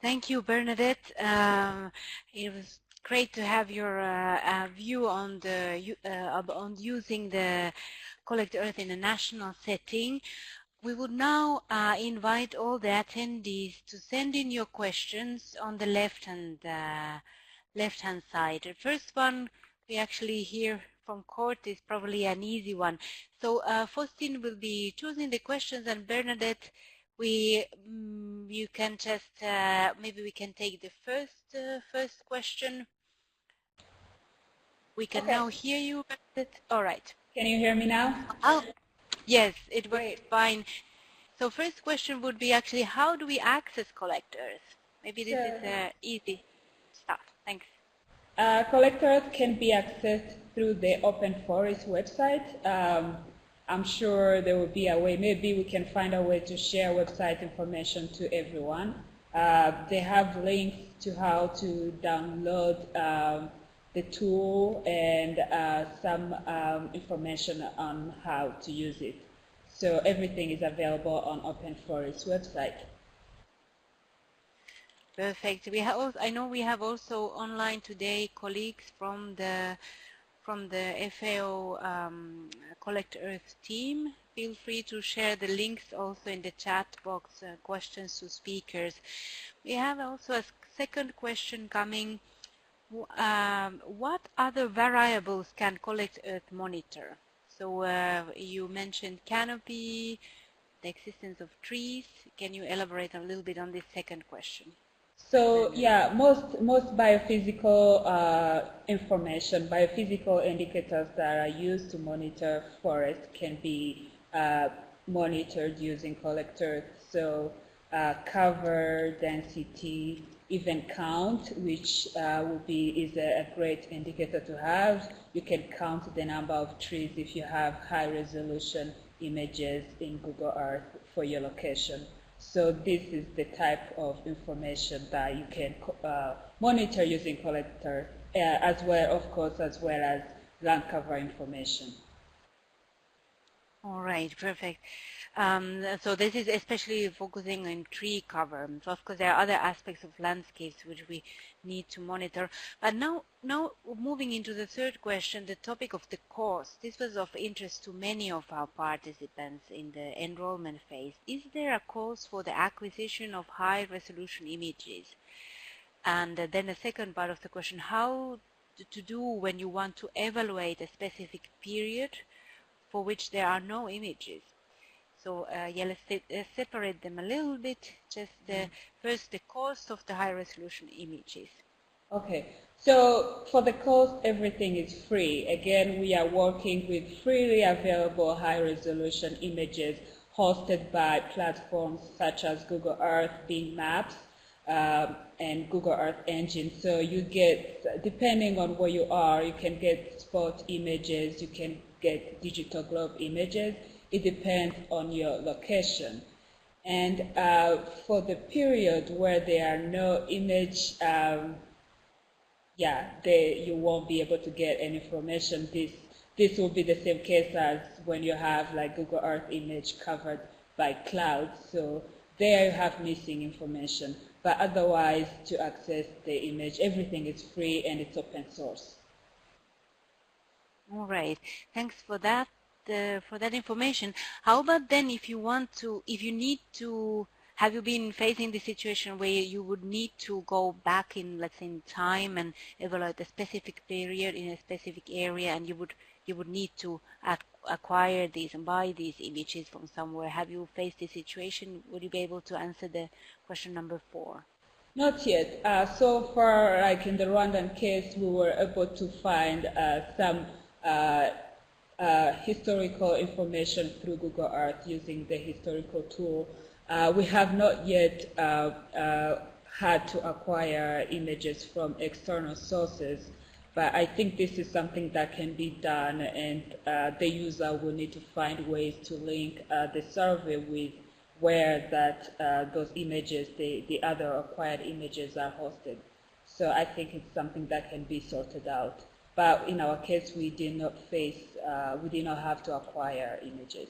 Thank you, Bernadette. It was great to have your view on on using the Collect Earth in a national setting. We would now invite all the attendees to send in your questions on the left-hand side. The first one we actually hear from court is probably an easy one. So Faustine will be choosing the questions, and Bernadette, you can just maybe we can take the first question. We can now hear you, Bernadette. All right. Can you hear me now? Oh, yes, it works fine. So first question would be actually, how do we access Collect Earth? Maybe this is easy stuff. Thanks. Collect Earth can be accessed through the Open Forest website. I'm sure there will be a way, maybe we can find a way to share website information to everyone. They have links to how to download the tool and some information on how to use it. So everything is available on Open Forest website. Perfect. We have also, I know we have also online today colleagues from the FAO Collect Earth team. Feel free to share the links also in the chat box, questions to speakers. We have also a second question coming. What other variables can Collect Earth monitor? So you mentioned canopy, the existence of trees. Can you elaborate a little bit on this second question? So yeah, most biophysical information, biophysical indicators that are used to monitor forest can be monitored using Collect Earth. So cover, density, even count, which is a great indicator to have. You can count the number of trees if you have high resolution images in Google Earth for your location. So this is the type of information that you can monitor using Collect Earth, as well as land cover information. All right, perfect. So this is especially focusing on tree cover. So of course there are other aspects of landscapes which we need to monitor. But now moving into the third question, the topic of the cost. This was of interest to many of our participants in the enrollment phase. Is there a cost for the acquisition of high resolution images? And then the second part of the question, how to do when you want to evaluate a specific period for which there are no images. So yeah, let's separate them a little bit. Just first the cost of the high resolution images. Okay, so for the cost, everything is free. Again, we are working with freely available high resolution images hosted by platforms such as Google Earth, Bing Maps, and Google Earth Engine. So you get, depending on where you are, you can get spot images, you can get digital globe images. It depends on your location. And for the period where there are no image, you won't be able to get any information. This will be the same case as when you have like Google Earth image covered by clouds. So there you have missing information. But otherwise, to access the image, everything is free and it's open source. All right, thanks for that information. How about then if you need to, have you been facing the situation where you would need to go back in, let's say, in time and evaluate a specific period in a specific area, and you would need to acquire these and buy these images from somewhere? Have you faced this situation? Would you be able to answer the question number 4? Not yet. So far, like in the Rwandan case, we were able to find some historical information through Google Earth using the historical tool. We have not yet had to acquire images from external sources, but I think this is something that can be done, and the user will need to find ways to link the survey with where those images, the other acquired images, are hosted. So I think it's something that can be sorted out. But in our case, we did not have to acquire images.